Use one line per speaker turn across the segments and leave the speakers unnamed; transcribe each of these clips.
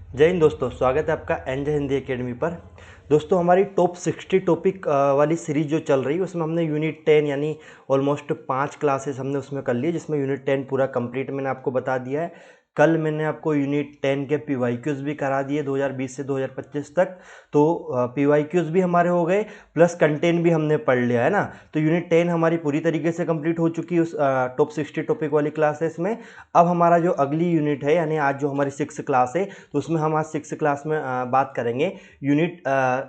जय हिंद दोस्तों, स्वागत है आपका एनजे हिंदी एकेडमी पर। दोस्तों, हमारी टॉप 60 टॉपिक वाली सीरीज जो चल रही है उसमें हमने यूनिट 10 यानी ऑलमोस्ट 5 क्लासेस हमने उसमें कर लिए, जिसमें यूनिट 10 पूरा कंप्लीट मैंने आपको बता दिया है। कल मैंने आपको यूनिट 10 के पीवाईक्यूज भी करा दिए 2020 से 2025 तक। तो पीवाईक्यूज भी हमारे हो गए, प्लस कंटेंट भी हमने पढ़ लिया है ना। तो यूनिट 10 हमारी पूरी तरीके से कंप्लीट हो चुकी है उस टॉप 60 टॉपिक वाली क्लासेस में। अब हमारा जो अगली यूनिट है यानी आज जो हमारी 6 क्लास है, तो उसमें हम आज 6 क्लास में बात करेंगे यूनिट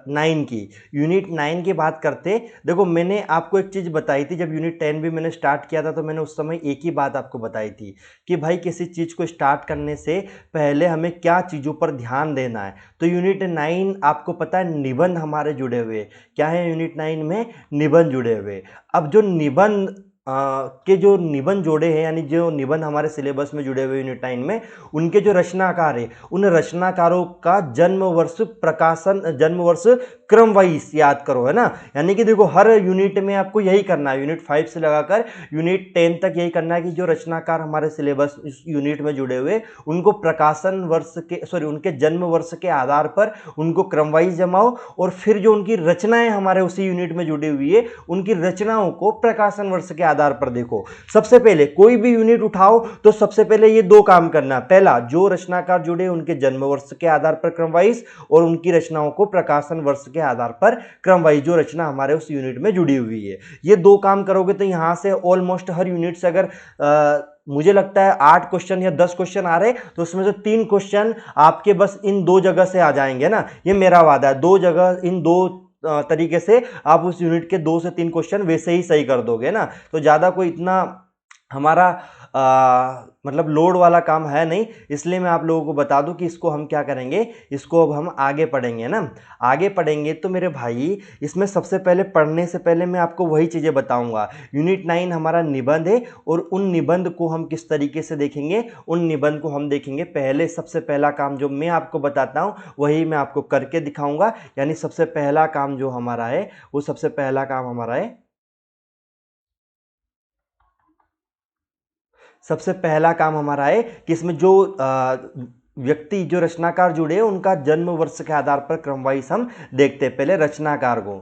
9 की। यूनिट 9 की बात करते, देखो मैंने आपको एक चीज़ बताई थी जब यूनिट 10 भी मैंने स्टार्ट किया था, तो मैंने उस समय एक ही बात आपको बताई थी कि भाई किसी चीज़ को स्टार्ट करने से पहले हमें क्या चीज़ों पर ध्यान देना है। तो यूनिट 9 आपको पता है निबंध हमारे जुड़े हुए, क्या है यूनिट 9 में? निबंध जुड़े हुए। अब जो निबंध के जो निबंध जोड़े हैं यानी जो निबंध हमारे सिलेबस में जुड़े हुए यूनिट 9 में, उनके जो रचनाकार है उन रचनाकारों का जन्म वर्ष, प्रकाशन, जन्म वर्ष क्रम वाइज याद करो, है ना। यानी कि देखो हर यूनिट में आपको यही करना है, यूनिट 5 से लगाकर यूनिट 10 तक यही करना है कि जो रचनाकार हमारे सिलेबस इस यूनिट में जुड़े हुए उनको प्रकाशन वर्ष के उनके जन्म वर्ष के आधार पर उनको क्रम वाइज जमाओ, और फिर जो उनकी रचनाएं हमारे उसी यूनिट में जुड़ी हुई है उनकी रचनाओं को प्रकाशन वर्ष के आधार पर देखो। सबसे पहले कोई भी यूनिट उठाओ तो सबसे पहले ये दो काम करना, पहला जो रचनाकार जुड़े उनके जन्म वर्ष के आधार पर क्रम वाइज, और उनकी रचनाओं को प्रकाशन वर्ष के आधार पर क्रम वाइज जो रचना हमारे उस यूनिट में जुड़ी हुई है। ये दो काम करोगे तो यहां से ऑलमोस्ट हर यूनिट से अगर मुझे लगता है 8 क्वेश्चन या 10 क्वेश्चन आ रहे तो उसमें से 3 क्वेश्चन आपके बस इन दो जगह से आ जाएंगे ना, ये मेरा वादा है। दो जगह, इन दो तरीके से आप उस यूनिट के 2 से 3 क्वेश्चन वैसे ही सही कर दोगे ना। तो ज़्यादा कोई इतना हमारा मतलब लोड वाला काम है नहीं, इसलिए मैं आप लोगों को बता दूं कि इसको हम क्या करेंगे, इसको अब हम आगे पढ़ेंगे ना। आगे पढ़ेंगे तो मेरे भाई इसमें सबसे पहले पढ़ने से पहले मैं आपको वही चीज़ें बताऊंगा। यूनिट 9 हमारा निबंध है, और उन निबंध को हम किस तरीके से देखेंगे, उन निबंध को हम देखेंगे। पहले सबसे पहला काम जो मैं आपको बताता हूँ वही मैं आपको करके दिखाऊंगा। यानी सबसे पहला काम जो हमारा है, वो सबसे पहला काम हमारा है, सबसे पहला काम हमारा है कि इसमें जो व्यक्ति, जो रचनाकार जुड़े हैं उनका जन्म वर्ष के आधार पर क्रमवाइज हम देखते हैं। पहले रचनाकार को,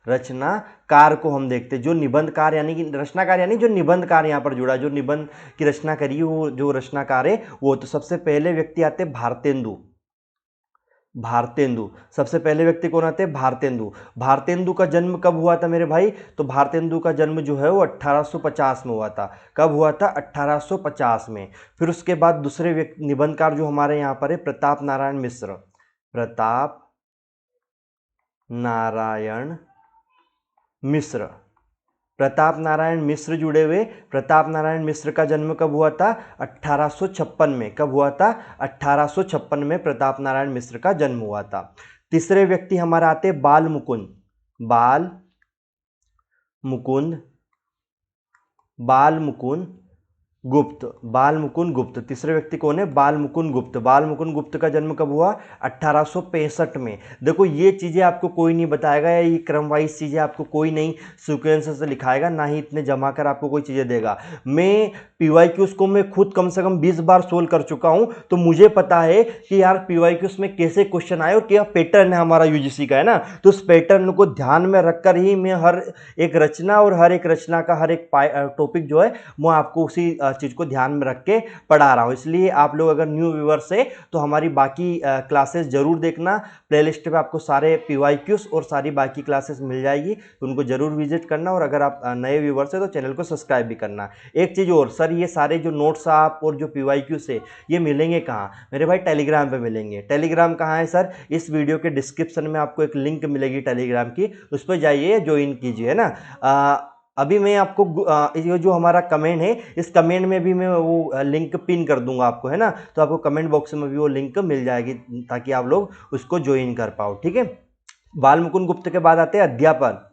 रचनाकार को हम देखते हैं। जो निबंधकार यानी कि रचनाकार यानी जो निबंधकार यहाँ पर जुड़ा, जो निबंध की रचना करी है वो जो रचनाकार है वो। तो सबसे पहले व्यक्ति आते हैं भारतेंदु। भारतेंदु सबसे पहले व्यक्ति कौन आते हैं? भारतेंदु। भारतेंदु का जन्म कब हुआ था मेरे भाई? तो भारतेंदु का जन्म जो है वो 1850 में हुआ था। कब हुआ था? 1850 में। फिर उसके बाद दूसरे व्यक्ति निबंधकार जो हमारे यहाँ पर है, प्रताप नारायण मिश्र। प्रताप नारायण मिश्र, प्रताप नारायण मिश्र जुड़े हुए। प्रताप नारायण मिश्र का जन्म कब हुआ था? 1856 में। कब हुआ था? 1856 में प्रताप नारायण मिश्र का जन्म हुआ था। तीसरे व्यक्ति हमारे आते बाल मुकुंद। बाल मुकुंद, बाल मुकुंद गुप्त। बाल मुकुंद गुप्त तीसरे व्यक्ति कौन है? बाल मुकुंद गुप्त। बाल मुकुंद गुप्त का जन्म कब हुआ? 1865 में। देखो ये चीज़ें आपको कोई नहीं बताएगा, या ये क्रम वाइज चीज़ें आपको कोई नहीं सीक्वेंस से लिखाएगा, ना ही इतने जमा कर आपको कोई चीज़ें देगा। मैं पीवाईक्यूज को मैं खुद कम से कम 20 बार सोल्व कर चुका हूँ, तो मुझे पता है कि यार पीवाईक्यूज में कैसे क्वेश्चन आए और क्या पैटर्न है हमारा यूजीसी का, है ना। तो उस पैटर्न को ध्यान में रखकर ही मैं हर एक रचना और हर एक रचना का हर एक टॉपिक जो है मैं आपको उसी चीज़ को ध्यान में रख के पढ़ा रहा हूँ। इसलिए आप लोग अगर न्यू व्यूअर्स है तो हमारी बाकी क्लासेस जरूर देखना। प्लेलिस्ट पे आपको सारे पीवाईक्यूज और सारी बाकी क्लासेस मिल जाएगी, तो उनको जरूर विजिट करना। और अगर आप नए व्यूअर्स है तो चैनल को सब्सक्राइब भी करना। एक चीज़ और सर, ये सारे जो नोट्स आप और जो पीवाईक्यूज है ये मिलेंगे कहाँ मेरे भाई? टेलीग्राम पे मिलेंगे। टेलीग्राम कहाँ है सर? इस वीडियो के डिस्क्रिप्शन में आपको एक लिंक मिलेगी टेलीग्राम की, उस पर जाइए, ज्वाइन कीजिए, है ना। अभी मैं आपको ये जो हमारा कमेंट है, इस कमेंट में भी मैं वो लिंक पिन कर दूंगा आपको, है ना। तो आपको कमेंट बॉक्स में भी वो लिंक मिल जाएगी ताकि आप लोग उसको ज्वाइन कर पाओ, ठीक है। बाल मुकुंद गुप्त के बाद आते हैं अध्यापक।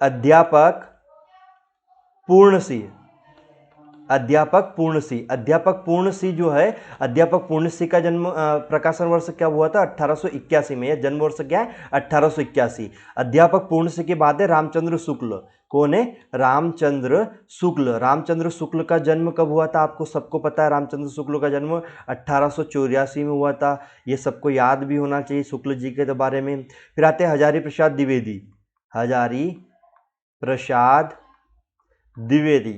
अध्यापक पूर्ण सिंह। अध्यापक पूर्णसी। अध्यापक पूर्णसी जो है, अध्यापक पूर्णसी का जन्म प्रकाशन वर्ष क्या हुआ था? 1881 में। यह जन्म वर्ष क्या है? 1881। अध्यापक पूर्णसी के बाद है रामचंद्र शुक्ल। कौन है? रामचंद्र शुक्ल। रामचंद्र शुक्ल का जन्म कब हुआ था? आपको सबको पता है रामचंद्र शुक्ल का जन्म 1884 में हुआ था। ये सबको याद भी होना चाहिए शुक्ल जी के बारे में। फिर आते हैं हजारी प्रसाद द्विवेदी। हजारी प्रसाद द्विवेदी,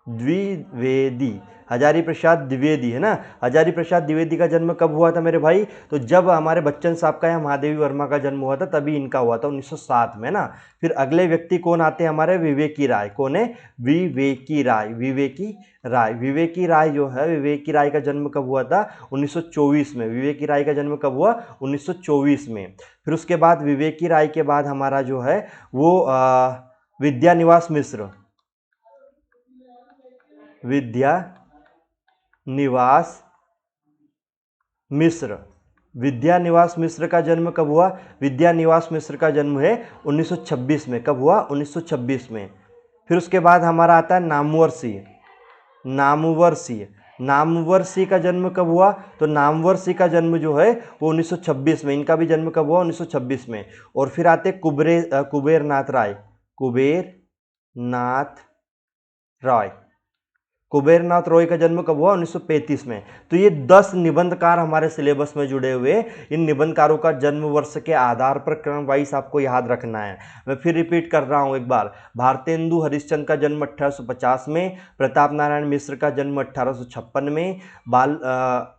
द्विवेदी, हजारी प्रसाद द्विवेदी है ना। हजारी प्रसाद द्विवेदी का जन्म कब हुआ था मेरे भाई? तो जब हमारे बच्चन साहब का या महादेवी वर्मा का जन्म हुआ था तभी इनका हुआ था 1907 में ना। फिर अगले व्यक्ति कौन आते हैं हमारे? विवेकी राय। कौन है? विवेकी राय। विवेकी राय। विवेकी राय जो है, विवेकी राय का जन्म कब हुआ था? 1924 में। विवेकी राय का जन्म कब हुआ? 1924 में। फिर उसके बाद विवेकी राय के बाद हमारा जो है वो विद्यानिवास मिश्र। विद्यानिवास मिश्र। विद्यानिवास मिश्र का जन्म कब हुआ? विद्यानिवास मिश्र का जन्म है 1926 में। कब हुआ? 1926 में। फिर उसके बाद हमारा आता है नामवरसी। नामवरसी। नामवरसी का जन्म कब हुआ? तो नामवरसी का जन्म जो है वो 1926 में। इनका भी जन्म कब हुआ? 1926 में। और फिर आते कुबेरनाथ राय। कुबेरनाथ राय। कुबेरनाथ रॉय का जन्म कब हुआ? 1935 में। तो ये 10 निबंधकार हमारे सिलेबस में जुड़े हुए। इन निबंधकारों का जन्म वर्ष के आधार पर क्रम वाइज आपको याद रखना है। मैं फिर रिपीट कर रहा हूं एक बार। भारतेंदु हरिश्चंद्र का जन्म 1850 में। प्रताप नारायण मिश्र का जन्म 1856 में।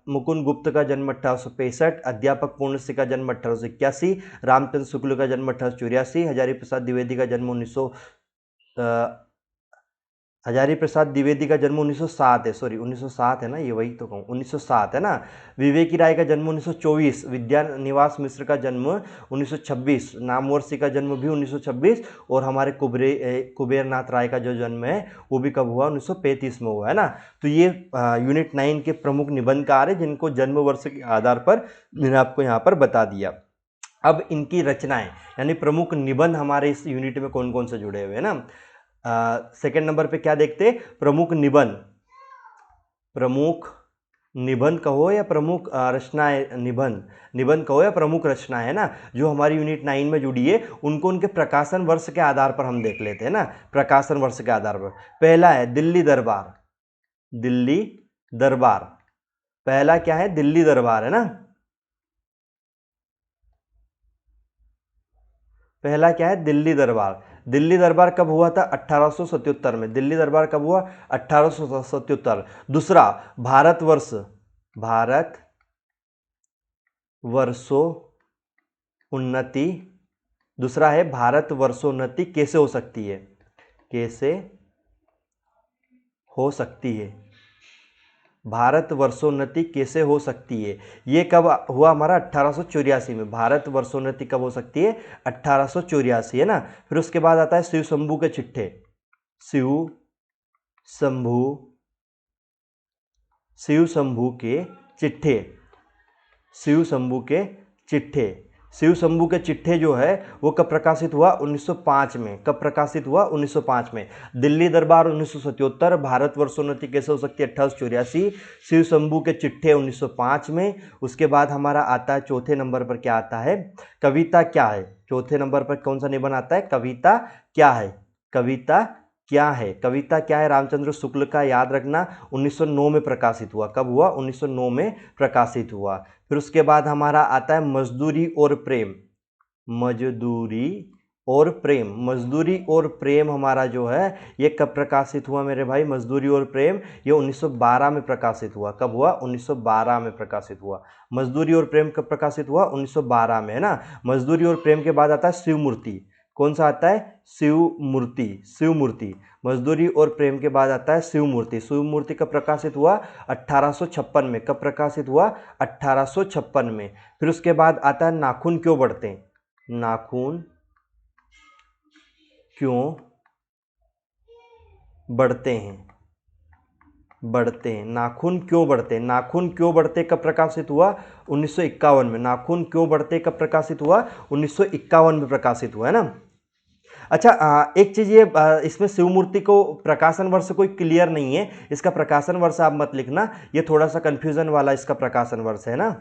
मुकुंद गुप्त का जन्म 1865। अध्यापक पूर्णसी का जन्म 1881। रामचंद्र शुक्ल का जन्म 1884। हजारी प्रसाद द्विवेदी का जन्म 1907 है। सॉरी 1907 है ना, ये वही तो कहूँ 1907 है ना। विवेकी राय का जन्म 1924। विद्यानिवास मिश्र का जन्म 1926। नामवरसी का जन्म भी 1926। और हमारे कुबेरनाथ राय का जो जन्म है वो भी कब हुआ? 1935 में हुआ है ना। तो ये यूनिट 9 के प्रमुख निबंधकार है जिनको जन्म वर्ष के आधार पर मैंने आपको यहाँ पर बता दिया। अब इनकी रचनाएं यानी प्रमुख निबंध हमारे इस यूनिट में कौन कौन से जुड़े हुए हैं ना। सेकंड नंबर पे क्या देखते? प्रमुख निबंध। प्रमुख निबंध कहो या प्रमुख रचनाएं, निबंध कहो या प्रमुख रचनाएं है ना, जो हमारी यूनिट 9 में जुड़ी है उनको उनके प्रकाशन वर्ष के आधार पर हम देख लेते हैं ना। प्रकाशन वर्ष के आधार पर पहला है दिल्ली दरबार। दिल्ली दरबार। पहला क्या है? दिल्ली दरबार है ना। पहला क्या है? दिल्ली दरबार। दिल्ली दरबार कब हुआ था? 1877 में। दिल्ली दरबार कब हुआ? 1877। दूसरा भारतवर्ष। भारत वर्षोन्नति। दूसरा है भारत वर्षोन्नति कैसे हो सकती है? कैसे हो सकती है? भारत वर्षोन्नति कैसे हो सकती है? ये कब हुआ हमारा? 1884 में। भारत वर्षोन्नति कब हो सकती है? 1884 है ना। फिर उसके बाद आता है शिव शंभू के चिट्ठे। शिव शंभू के चिट्ठे। शिव शंभू के चिट्ठे। शिव शंभू के चिट्ठे जो है वो कब प्रकाशित हुआ? 1905 में। कब प्रकाशित हुआ? 1905 में। दिल्ली दरबार 1977। भारत वर्षोन्नति कैसे हो सकती है? 1884। शिव शंभू के चिट्ठे 1905 में। उसके बाद हमारा आता है चौथे नंबर पर क्या आता है? कविता क्या है? चौथे नंबर पर कौन सा निबंध आता है? कविता क्या है? कविता क्या है? कविता क्या है? रामचंद्र शुक्ल का, याद रखना, 1909 में प्रकाशित हुआ। कब हुआ? 1909 में प्रकाशित हुआ। फिर उसके बाद हमारा आता है मजदूरी और प्रेम। मजदूरी और प्रेम। मजदूरी और प्रेम हमारा जो है ये कब प्रकाशित हुआ मेरे भाई? मजदूरी और प्रेम ये 1912 में प्रकाशित हुआ। कब हुआ? 1912 में प्रकाशित हुआ। मजदूरी और प्रेम कब प्रकाशित हुआ? 1912 में है ना। मजदूरी और प्रेम के बाद आता है शिवमूर्ति। कौन सा आता है? शिवमूर्ति। शिवमूर्ति। मजदूरी और प्रेम के बाद आता है शिवमूर्ति। शिवमूर्ति कब प्रकाशित हुआ? 1856 में। कब प्रकाशित हुआ? 1856 में। फिर उसके बाद आता है नाखून क्यों बढ़ते हैं? नाखून क्यों बढ़ते हैं? नाखून क्यों बढ़ते? नाखून क्यों बढ़ते कब प्रकाशित हुआ? 1951 में। नाखून क्यों बढ़ते कब प्रकाशित हुआ? 1951 में प्रकाशित हुआ है ना। अच्छा, एक चीज़ ये, इसमें शिवमूर्ति को प्रकाशन वर्ष कोई क्लियर नहीं है, इसका प्रकाशन वर्ष आप मत लिखना, ये थोड़ा सा कंफ्यूजन वाला इसका प्रकाशन वर्ष है ना।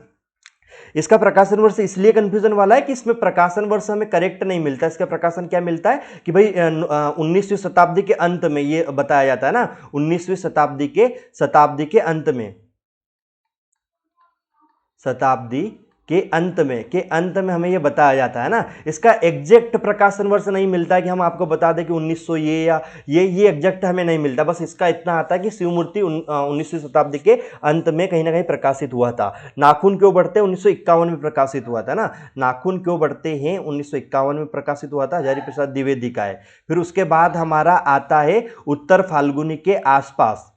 इसका प्रकाशन वर्ष इसलिए कंफ्यूजन वाला है कि इसमें प्रकाशन वर्ष हमें करेक्ट नहीं मिलता। इसका प्रकाशन क्या मिलता है कि भाई 19वीं शताब्दी के अंत में ये बताया जाता है ना, 19वीं शताब्दी के अंत में, शताब्दी के अंत में हमें ये बताया जाता है ना। इसका एग्जैक्ट प्रकाशन वर्ष नहीं मिलता है कि हम आपको बता दें कि 1900 ये या ये एग्जैक्ट हमें नहीं मिलता। बस इसका इतना आता है कि शिवमूर्ति 19वीं शताब्दी के अंत में कहीं ना कहीं प्रकाशित हुआ था। नाखून क्यों बढ़ते हैं 1951 में प्रकाशित हुआ था ना, नाखून क्यों बढ़ते हैं 1951 में प्रकाशित हुआ था, हजारी प्रसाद द्विवेदी का है। फिर उसके बाद हमारा आता है उत्तर फाल्गुनी के आसपास,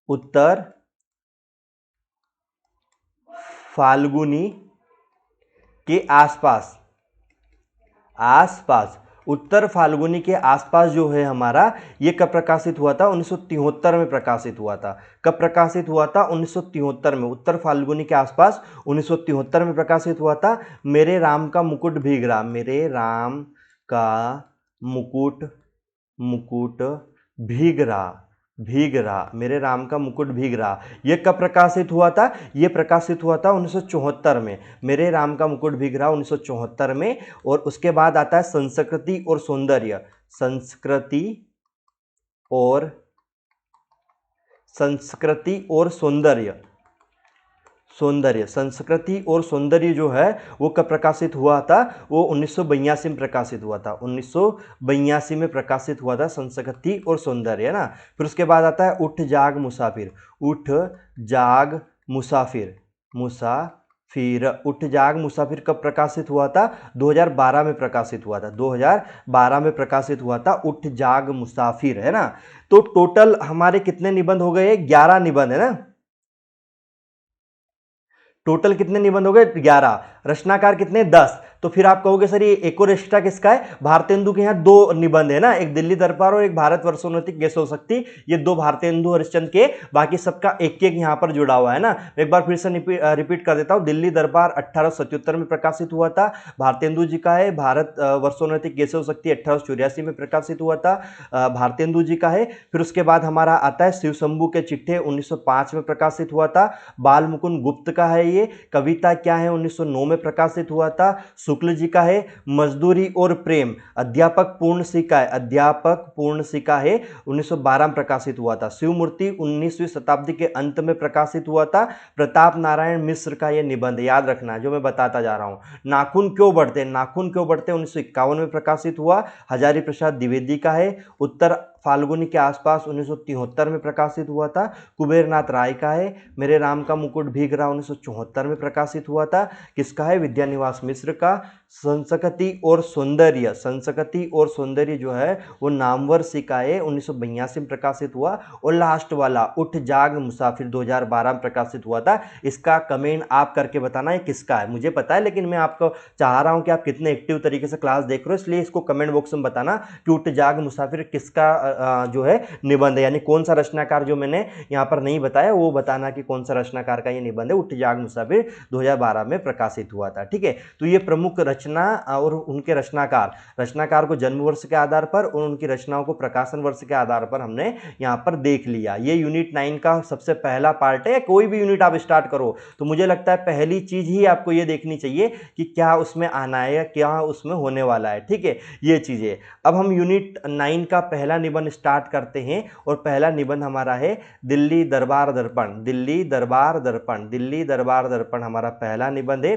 उत्तर फाल्गुनी के आसपास, उत्तर फाल्गुनी के आसपास जो है हमारा, ये कब प्रकाशित हुआ था, 1973 में प्रकाशित हुआ था। कब प्रकाशित हुआ था, 1973 में, उत्तर फाल्गुनी के आसपास 1973 में प्रकाशित हुआ था। मेरे राम का मुकुट भीग रहा, मेरे राम का मुकुट भीग रहा, मेरे राम का मुकुट भीग रहा, ये कब प्रकाशित हुआ था, ये प्रकाशित हुआ था 1974 में। मेरे राम का मुकुट भीग रहा 1974 में। और उसके बाद आता है संस्कृति और सौंदर्य, संस्कृति और सौंदर्य जो है वो कब प्रकाशित हुआ था, वो 1982 में प्रकाशित हुआ था, 1982 में प्रकाशित हुआ था संस्कृति और सौंदर्य, है ना। फिर उसके बाद आता है उठ जाग मुसाफिर, उठ जाग मुसाफिर, उठ जाग मुसाफिर कब प्रकाशित हुआ था, 2012 में प्रकाशित हुआ था, 2012 में प्रकाशित हुआ था उठ जाग मुसाफिर, है ना। तो टोटल हमारे कितने निबंध हो गए, 11 निबंध, है ना। टोटल कितने निबंध हो गए, 11। रचनाकार कितने, 10। तो फिर आप कहोगे सर ये एक और एक्स्ट्रा किसका है, भारतेंदु के यहाँ 2 निबंध है ना, एक दिल्ली दरबार और एक भारत वर्षोन्नति केशव शक्ति, ये 2 भारतेंदु हरिश्चंद्र के, बाकी सबका एक एक यहाँ पर जुड़ा हुआ है ना। एक बार फिर से रिपीट कर देता हूँ, दिल्ली दरबार 1877 में प्रकाशित हुआ था, भारतेंदु जी का है। भारत वर्षोन्नति केशव शक्ति 1884 में प्रकाशित हुआ था, भारतेंदु जी का है। फिर उसके बाद हमारा आता है शिव शंभू के चिट्ठे 1905 में प्रकाशित हुआ था, बाल मुकुंद गुप्त का है ये। कविता क्या है 1909 में प्रकाशित हुआ था, शुक्ल जी का है। मजदूरी और प्रेम अध्यापक पूर्ण सिक्का है 1912 में प्रकाशित हुआ था। शिवमूर्ति 19वीं शताब्दी के अंत में प्रकाशित हुआ था। प्रताप नारायण मिश्र का यह निबंध याद रखना जो मैं बताता जा रहा हूं। नाखून क्यों बढ़ते 1951 में प्रकाशित हुआ, हजारी प्रसाद द्विवेदी का है। उत्तर फाल्गुनी के आसपास 1973 में प्रकाशित हुआ था, कुबेरनाथ राय का है। मेरे राम का मुकुट भीग रहा 1974 में प्रकाशित हुआ था, किसका है, विद्यानिवास मिश्र का। संस्कृति और सौंदर्य जो है वो नामवर सिकाए 1982 में प्रकाशित हुआ। और लास्ट वाला उठ जाग मुसाफिर 2012 में प्रकाशित हुआ था। इसका कमेंट आप करके बताना है किसका है, मुझे पता है लेकिन मैं आपको चाह रहा हूं कि आप कितने एक्टिव तरीके से क्लास देख रहे हो, इसलिए इसको कमेंट बॉक्स में बताना कि उठ जाग मुसाफिर किसका जो है निबंध है, यानी कौन सा रचनाकार जो मैंने यहाँ पर नहीं बताया वो बताना कि कौन सा रचनाकार का ये निबंध है। उठ जाग मुसाफिर 2012 में प्रकाशित हुआ था, ठीक है। तो ये प्रमुख रचना और उनके रचनाकार को जन्म वर्ष के आधार पर और उनकी रचनाओं को प्रकाशन वर्ष के आधार पर हमने यहाँ पर देख लिया। ये यूनिट 9 का सबसे पहला पार्ट है। कोई भी यूनिट आप स्टार्ट करो तो मुझे लगता है पहली चीज ही आपको ये देखनी चाहिए कि क्या उसमें आना है या क्या उसमें होने वाला है, ठीक है, ये चीजें। अब हम यूनिट 9 का पहला निबंध स्टार्ट करते हैं और पहला निबंध हमारा है दिल्ली दरबार दर्पण हमारा पहला निबंध है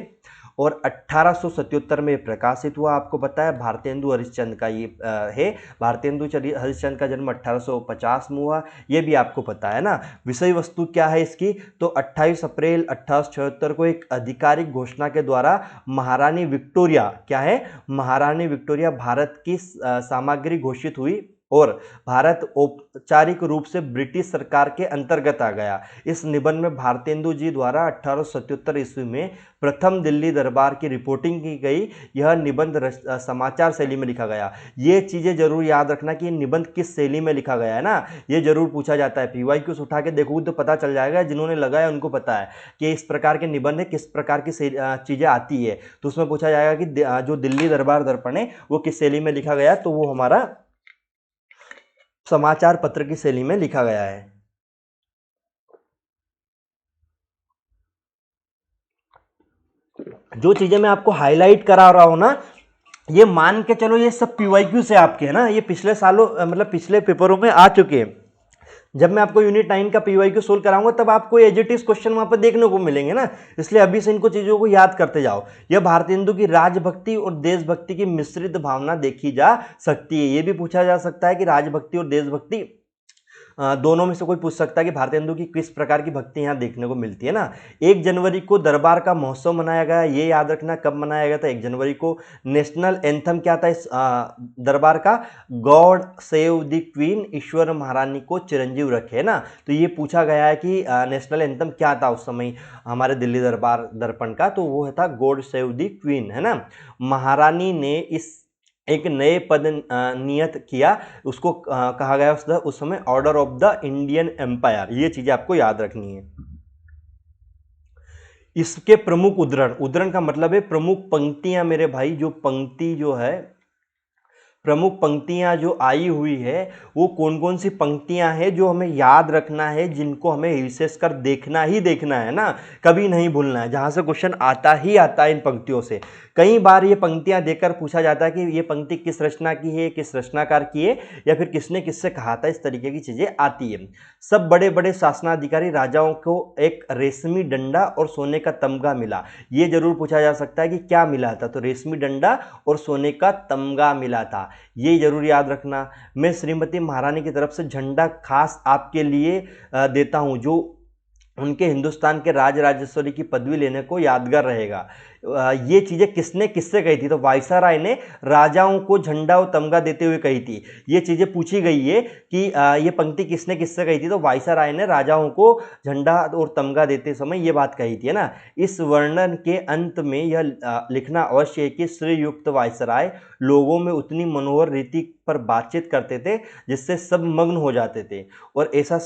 और 1877 में प्रकाशित हुआ। आपको पता है भारतेंदु हरिश्चंद्र का ये है, भारतेंदु हरिश्चंद्र का जन्म 1850 में हुआ, ये भी आपको पता है ना। विषय वस्तु क्या है इसकी, तो 28 अप्रैल 1876 को एक आधिकारिक घोषणा के द्वारा महारानी विक्टोरिया, क्या है, महारानी विक्टोरिया भारत की सामग्री घोषित हुई। और भारत औपचारिक रूप से ब्रिटिश सरकार के अंतर्गत आ गया। इस निबंध में भारतेंदु जी द्वारा 1877 ईस्वी में प्रथम दिल्ली दरबार की रिपोर्टिंग की गई। यह निबंध समाचार शैली में लिखा गया। ये चीज़ें जरूर याद रखना कि निबंध किस शैली में लिखा गया है ना, ये जरूर पूछा जाता है। PYQs उठा के देखोगे तो पता चल जाएगा, जिन्होंने लगाया उनको पता है कि इस प्रकार के निबंध किस प्रकार की चीज़ें आती है। तो उसमें पूछा जाएगा कि जो दिल्ली दरबार दर्पण है वो किस शैली में लिखा गया, तो वो हमारा समाचार पत्र की शैली में लिखा गया है। जो चीजें मैं आपको हाईलाइट करा रहा हूं ना, ये मान के चलो ये सब PYQ से आपके है ना, ये पिछले सालों मतलब पिछले पेपरों में आ चुके हैं। जब मैं आपको यूनिट 9 का PYQ सोल्व कराऊंगा तब आपको एज इट इज क्वेश्चन वहां पर देखने को मिलेंगे ना, इसलिए अभी से इनको चीजों को याद करते जाओ। यह भारतेंदु की राजभक्ति और देशभक्ति की मिश्रित भावना देखी जा सकती है। ये भी पूछा जा सकता है कि राजभक्ति और देशभक्ति दोनों में से कोई पूछ सकता है कि भारतेंदु की किस प्रकार की भक्ति यहाँ देखने को मिलती है ना। 1 जनवरी को दरबार का महोत्सव मनाया गया, ये याद रखना कब मनाया गया था, 1 जनवरी को। नेशनल एंथम क्या था इस दरबार का, गॉड सेव द क्वीन, ईश्वर महारानी को चिरंजीव रखे, है ना। तो ये पूछा गया है कि नेशनल एंथम क्या था उस समय हमारे दिल्ली दरबार दर्पण का, तो वो था गॉड सेव द क्वीन, है ना। महारानी ने इस एक नए पद नियत किया, उसको कहा गया उस समय order of the Indian empire. ये चीजें आपको याद रखनी है। इसके प्रमुख उद्धरण, उद्धरण का मतलब है प्रमुख पंक्तियां मेरे भाई, जो पंक्ति जो है प्रमुख पंक्तियां जो आई हुई है वो कौन कौन सी पंक्तियां हैं जो हमें याद रखना है, जिनको हमें विशेषकर देखना ही देखना है ना, कभी नहीं भूलना है, जहां से क्वेश्चन आता ही आता है इन पंक्तियों से। कई बार ये पंक्तियां देखकर पूछा जाता है कि ये पंक्ति किस रचना की है, किस रचनाकार की है, या फिर किसने किससे कहा था, इस तरीके की चीजें आती है। सब बड़े बड़े शासनाधिकारी राजाओं को एक रेशमी डंडा और सोने का तमगा मिला, ये जरूर पूछा जा सकता है कि क्या मिला था, तो रेशमी डंडा और सोने का तमगा मिला था, ये जरूर याद रखना। मैं श्रीमती महारानी की तरफ से झंडा खास आपके लिए देता हूं, जो उनके हिंदुस्तान के राज राजेश्वरी की पदवी लेने को यादगार रहेगा। ये चीजें किसने किससे कही थी, तो वायसराय ने राजाओं को झंडा और तमगा देते हुए कही थी। ये चीजें पूछी गई है कि ये पंक्ति किसने किससे कही थी, तो वायसराय ने राजाओं को झंडा और तमगा देते समय ये बात कही थी, है ना। इस वर्णन के अंत में यह लिखना अवश्य है कि श्रीयुक्त वायसराय लोगों में उतनी मनोहर रीति पर बातचीत करते थे जिससे सब मग्न हो जाते थे, और ऐसा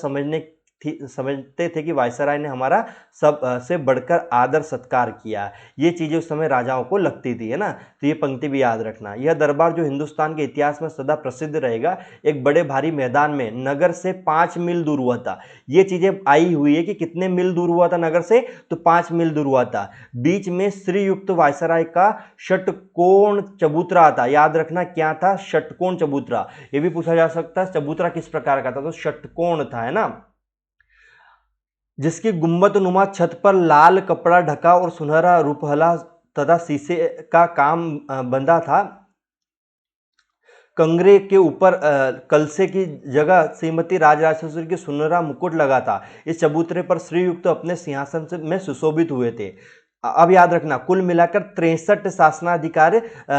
समझते थे कि वायसराय ने हमारा सब से बढ़कर आदर सत्कार किया। ये चीज़ें उस समय राजाओं को लगती थी, है ना। तो ये पंक्ति भी याद रखना। यह दरबार जो हिंदुस्तान के इतिहास में सदा प्रसिद्ध रहेगा, एक बड़े भारी मैदान में नगर से 5 मील दूर हुआ था। ये चीज़ें आई हुई है कि कितने मील दूर हुआ था नगर से, तो 5 मील दूर हुआ था। बीच में श्रीयुक्त वायसराय का षटकोण चबूतरा था, याद रखना क्या था, षटकोण चबूतरा। ये भी पूछा जा सकता है चबूतरा किस प्रकार का था, तो षटकोण था, है ना, जिसकी गुंबदनुमा छत पर लाल कपड़ा ढका और सुनहरा रूपहला तथा शीशे का काम बंधा था। कंगरे के ऊपर कलसे की जगह श्रीमती राजराजेश्वरी की सुनहरा मुकुट लगा था। इस चबूतरे पर श्रीयुक्त अपने सिंहासन में सुशोभित हुए थे। अब याद रखना, कुल मिलाकर 63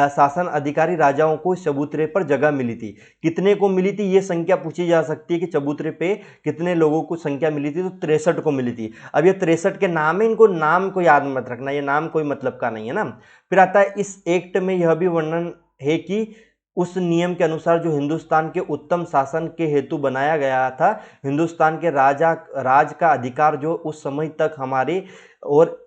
शासन अधिकारी राजाओं को इस चबूतरे पर जगह मिली थी। कितने को मिली थी ये संख्या पूछी जा सकती है कि चबूतरे पे कितने लोगों को संख्या मिली थी, तो 63 को मिली थी। अब ये 63 के नाम है, इनको नाम को याद मत रखना, ये नाम कोई मतलब का नहीं है ना। फिर आता है इस एक्ट में यह भी वर्णन है कि उस नियम के अनुसार जो हिंदुस्तान के उत्तम शासन के हेतु बनाया गया था, हिंदुस्तान के राज का अधिकार जो उस समय तक हमारे और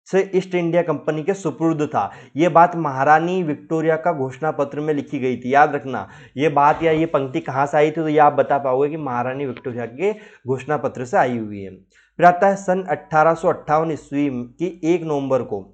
से ईस्ट इंडिया कंपनी के सुपुर्द था। ये बात महारानी विक्टोरिया का घोषणा पत्र में लिखी गई थी। याद रखना ये बात या ये पंक्ति कहाँ से आई थी, तो ये आप बता पाओगे कि महारानी विक्टोरिया के घोषणा पत्र से आई हुई है। फिर आता है सन 1858 ईस्वी की 1 नवंबर को,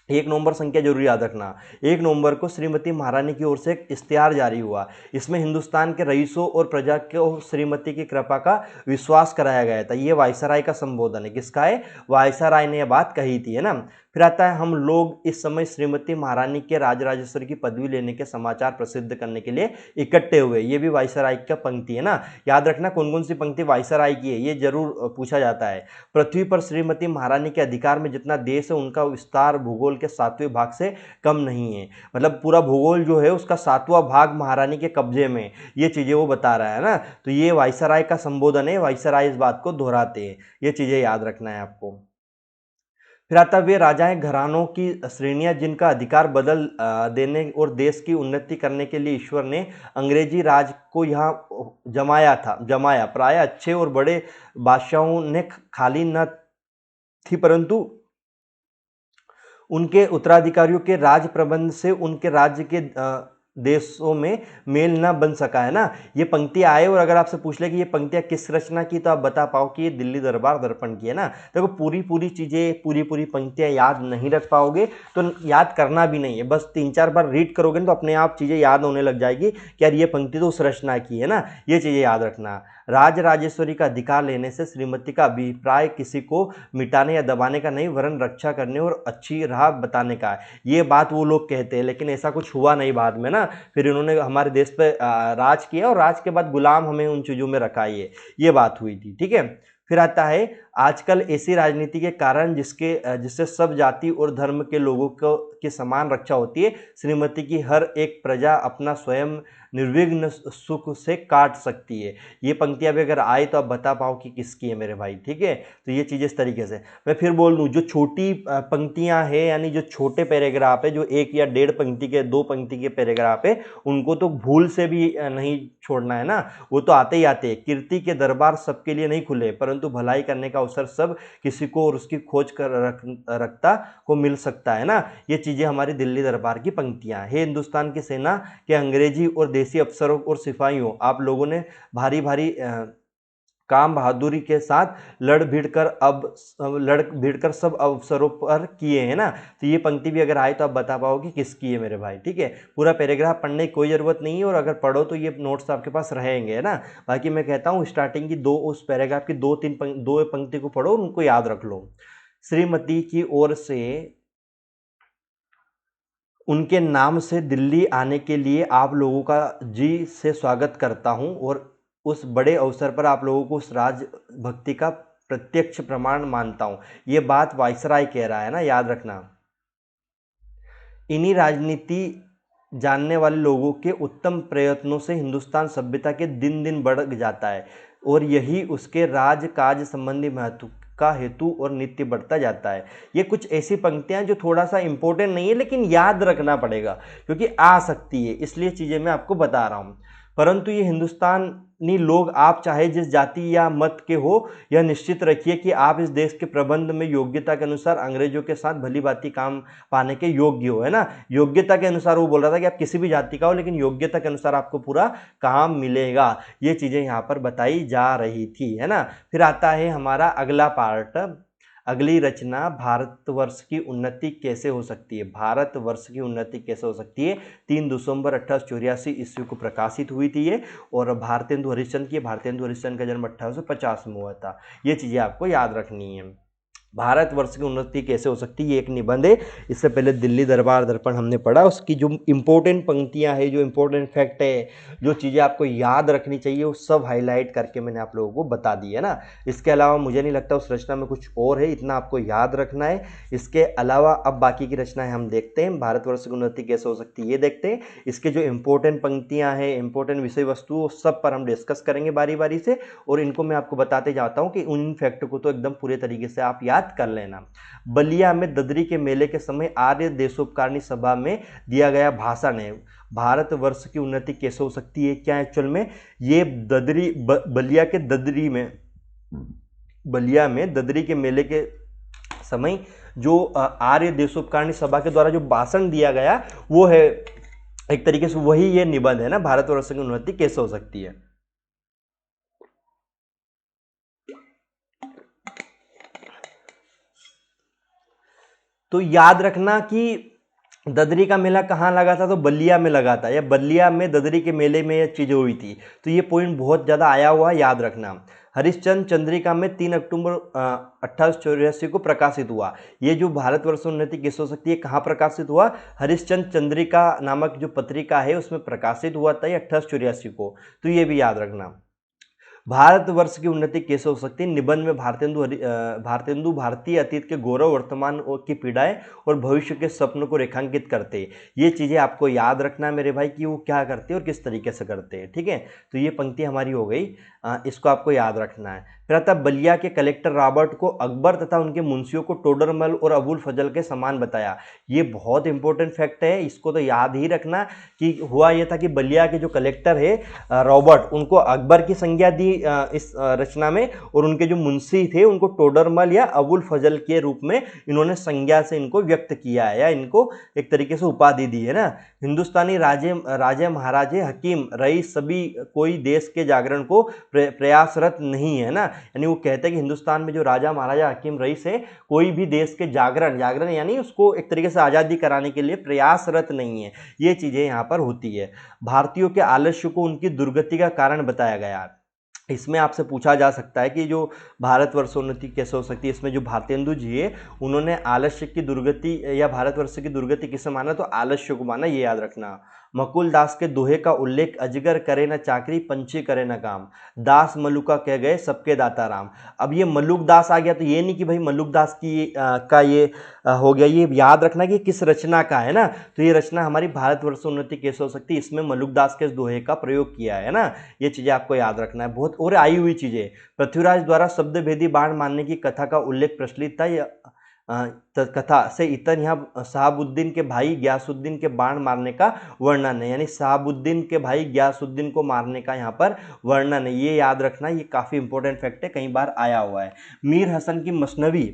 1 नवंबर संख्या जरूर याद रखना, 1 नवंबर को श्रीमती महारानी की ओर से एक इश्तिहार जारी हुआ। इसमें हिंदुस्तान के रईसों और प्रजा को श्रीमती की कृपा का विश्वास कराया गया था। ये वायसराय का संबोधन है, किसका है, वायसराय ने यह बात कही थी, है ना। फिर आता है हम लोग इस समय श्रीमती महारानी के राजराजेश्वरी की पदवी लेने के समाचार प्रसिद्ध करने के लिए इकट्ठे हुए। ये भी वायसराय का पंक्ति है ना, याद रखना कौन कौन सी पंक्ति वायसराय की है, ये जरूर पूछा जाता है। पृथ्वी पर श्रीमती महारानी के अधिकार में जितना देश है उनका विस्तार भूगोल के 7वें भाग से कम नहीं है। मतलब पूरा भूगोल जो है उसका 7वां भाग महारानी के कब्जे में, ये चीजें वो बता रहा है ना। तो ये वायसराय का संबोधन है, वायसराय इस बात को दोहराते हैं, ये चीजें याद रखना है आपको। फिर आता वे राजाएं घरानों की श्रेणियां जिनका अधिकार बदल देने और देश की उन्नति करने के लिए ईश्वर ने अंग्रेजी राज को यहाँ जमाया। प्राय अच्छे और बड़े बादशाहों ने खाली न थी, परंतु उनके उत्तराधिकारियों के राज प्रबंध से उनके राज्य के देशों में मेल ना बन सका है ना। ये पंक्ति आए और अगर आपसे पूछ ले कि ये पंक्तियां किस रचना की, तो आप बता पाओ कि ये दिल्ली दरबार दर्पण की है ना। देखो पूरी चीजें पूरी पंक्तियां याद नहीं रख पाओगे तो याद करना भी नहीं है, बस 3-4 बार रीड करोगे तो अपने आप चीजें याद होने लग जाएगी कि यार ये पंक्ति तो उस रचना की है ना। ये चीजें याद रखना। राजराजेश्वरी का अधिकार लेने से श्रीमती का अभिप्राय किसी को मिटाने या दबाने का नहीं, वरन रक्षा करने और अच्छी राह बताने का है। ये बात वो लोग कहते हैं, लेकिन ऐसा कुछ हुआ नहीं बाद में ना। फिर इन्होंने हमारे देश पे राज किया और राज के बाद गुलाम हमें उन चीज़ों में रखा, ये बात हुई थी, ठीक है। फिर आता है आजकल ऐसी राजनीति के कारण जिससे सब जाति और धर्म के लोगों को की समान रक्षा होती है, श्रीमती की हर एक प्रजा अपना स्वयं निर्विघ्न सुख से काट सकती है। ये पंक्तियां भी अगर आए तो आप बता पाओ कि किसकी है मेरे भाई, ठीक है। तो ये चीज़ें इस तरीके से मैं फिर बोल दूँ, जो छोटी पंक्तियां हैं यानी जो छोटे पैराग्राफ है, जो 1 या 1.5 पंक्ति के 2 पंक्ति के पैराग्राफ है, उनको तो भूल से भी नहीं छोड़ना है ना। वो तो आते ही आते हैं। कीर्ति के दरबार सबके लिए नहीं खुले, परंतु भलाई करने का अवसर सब किसी को और उसकी खोज कर रखता को मिल सकता है ना। ये चीज़ें हमारी दिल्ली दरबार की पंक्तियां हैं। हिंदुस्तान की सेना के अंग्रेजी और देसी अफसरों और सिपाहियों, आप लोगों ने भारी भारी काम बहादुरी के साथ लड़ भिड़ कर सब अवसरों पर किए हैं ना। तो ये पंक्ति भी अगर आए तो आप बता पाओ कि किसकी है मेरे भाई, ठीक है। पूरा पैराग्राफ पढ़ने की कोई ज़रूरत नहीं है, और अगर पढ़ो तो ये नोट्स आपके पास रहेंगे, है ना। बाकी मैं कहता हूँ स्टार्टिंग की उस पैराग्राफ की 2 पंक्ति को पढ़ो, उनको याद रख लो। श्रीमती की ओर से उनके नाम से दिल्ली आने के लिए आप लोगों का जी से स्वागत करता हूं, और उस बड़े अवसर पर आप लोगों को उस राजभक्ति का प्रत्यक्ष प्रमाण मानता हूं। ये बात वायसराय कह रहा है ना, याद रखना। इन्हीं राजनीति जानने वाले लोगों के उत्तम प्रयत्नों से हिंदुस्तान सभ्यता के दिन दिन बढ़ जाता है, और यही उसके राजकाज संबंधी महत्व का हेतु और नित्य बढ़ता जाता है। ये कुछ ऐसी पंक्तियां जो थोड़ा सा इंपॉर्टेंट नहीं है, लेकिन याद रखना पड़ेगा क्योंकि आ सकती है, इसलिए चीज़ें मैं आपको बता रहा हूँ। परंतु ये हिंदुस्तानी लोग, आप चाहे जिस जाति या मत के हो, यह निश्चित रखिए कि आप इस देश के प्रबंध में योग्यता के अनुसार अंग्रेजों के साथ भली भांति काम पाने के योग्य हो, है ना। योग्यता के अनुसार वो बोल रहा था कि आप किसी भी जाति का हो, लेकिन योग्यता के अनुसार आपको पूरा काम मिलेगा। ये चीज़ें यहाँ पर बताई जा रही थी, है ना। फिर आता है हमारा अगला पार्ट, अगली रचना, भारतवर्ष की उन्नति कैसे हो सकती है। भारतवर्ष की उन्नति कैसे हो सकती है 3 दिसंबर 1884 ईस्वी को प्रकाशित हुई थी ये, और भारतेंदु हरिश्चंद्र की, भारतेंदु हरिश्चंद्र का जन्म 1850 में हुआ था। ये चीज़ें आपको याद रखनी है। भारतवर्ष की उन्नति कैसे हो सकती है, ये एक निबंध है। इससे पहले दिल्ली दरबार दर्पण हमने पढ़ा, उसकी जो इंपॉर्टेंट पंक्तियां हैं, जो इंपॉर्टेंट फैक्ट है, जो चीज़ें आपको याद रखनी चाहिए, वो सब हाईलाइट करके मैंने आप लोगों को बता दी है ना। इसके अलावा मुझे नहीं लगता उस रचना में कुछ और है, इतना आपको याद रखना है। इसके अलावा अब बाकी की रचनाएं हम देखते हैं। भारतवर्ष की उन्नति कैसे हो सकती है ये देखते हैं। इसके जो इंपॉर्टेंट पंक्तियाँ हैं, इंपॉर्टेंट विषय वस्तु, सब पर हम डिस्कस करेंगे बारी बारी से, और इनको मैं आपको बताते जाता हूँ कि उन फैक्ट को तो एकदम पूरे तरीके से आप याद कर लेना। बलिया में ददरी के मेले के समय आर्य देशोपकारिणी सभा में दिया गया भाषण है। भारतवर्ष की उन्नति कैसे हो सकती है, क्या एक्चुअल में ये ददरी बलिया में ददरी के मेले के समय जो आर्य देशोपकारिणी सभा के द्वारा जो भाषण दिया गया, वो है एक तरीके से वही ये निबंध है ना, भारतवर्ष की उन्नति कैसे हो सकती है। तो याद रखना कि ददरी का मेला कहाँ लगा था, तो बलिया में लगा था, या बलिया में ददरी के मेले में ये चीज़ें हुई थी। तो ये पॉइंट बहुत ज़्यादा आया हुआ है, याद रखना। हरिश्चंद्र चंद्रिका में 3 अक्टूबर 1884 को प्रकाशित हुआ। ये जो भारतवर्ष उन्नति केशव शक्ति, ये कहाँ प्रकाशित हुआ? हरिश्चंद्र चंद्रिका नामक जो पत्रिका है उसमें प्रकाशित हुआ था, ये 1884 को। तो ये भी याद रखना। भारतवर्ष की उन्नति कैसे हो सकती है? निबंध में भारतेंदु भारतीय अतीत के गौरव, वर्तमान की पीड़ाएं और भविष्य के स्वप्न को रेखांकित करते हैं। ये चीजें आपको याद रखना है मेरे भाई कि वो क्या करते हैं और किस तरीके से करते हैं। ठीक है, तो ये पंक्ति हमारी हो गई, इसको आपको याद रखना है। फिर आता बलिया के कलेक्टर रॉबर्ट को अकबर तथा उनके मुंशियों को टोडरमल और अबुल फजल के समान बताया। ये बहुत इंपॉर्टेंट फैक्ट है, इसको तो याद ही रखना कि हुआ ये था कि बलिया के जो कलेक्टर है रॉबर्ट, उनको अकबर की संज्ञा दी इस रचना में, और उनके जो मुंशी थे उनको टोडरमल या अबुल फजल के रूप में इन्होंने संज्ञा से इनको व्यक्त किया है, या इनको एक तरीके से उपाधि दी है ना। हिंदुस्तानी राजे महाराजे हकीम रईस सभी कोई देश के जागरण को प्रयासरत नहीं है ना। यानी वो कहते हैं कि हिंदुस्तान में जो राजा महाराजा हकीम रईस है, कोई भी देश के जागरण यानी उसको एक तरीके से आज़ादी कराने के लिए प्रयासरत नहीं है। ये चीज़ें यहाँ पर होती है। भारतीयों के आलस्य को उनकी दुर्गति का कारण बताया गया। इसमें आपसे पूछा जा सकता है कि जो भारतवर्षोन्नति कैसे हो सकती है, इसमें जो भारतेंदु जी है उन्होंने आलस्य की दुर्गति या भारतवर्ष की दुर्गति किसे माना? तो आलस्य को माना, ये याद रखना। मकुल दास के दोहे का उल्लेख, अजगर करे न चाकरी, पंछी करे न काम, दास मलुका कह गए सबके दाता राम। अब ये मलुक दास आ गया, तो ये नहीं कि भाई मलुक दास की का ये हो गया, ये याद रखना कि किस रचना का है ना। तो ये रचना हमारी भारतवर्षोन्नति कैसे हो सकती है, इसमें मलुक दास के दोहे का प्रयोग किया है ना। ये चीज़ें आपको याद रखना है बहुत। और आई हुई चीज़ें, पृथ्वीराज द्वारा शब्द भेदी बाण मारने की कथा का उल्लेख प्रचलित था। यह कथा से इतर यहाँ शहाबुद्दीन के भाई गयासुद्दीन के बाण मारने का वर्णन है, यानी शहाबुद्दीन के भाई गयासुद्दीन को मारने का यहाँ पर वर्णन है। ये याद रखना, ये काफ़ी इंपॉर्टेंट फैक्ट है, कई बार आया हुआ है। मीर हसन की मसनवी,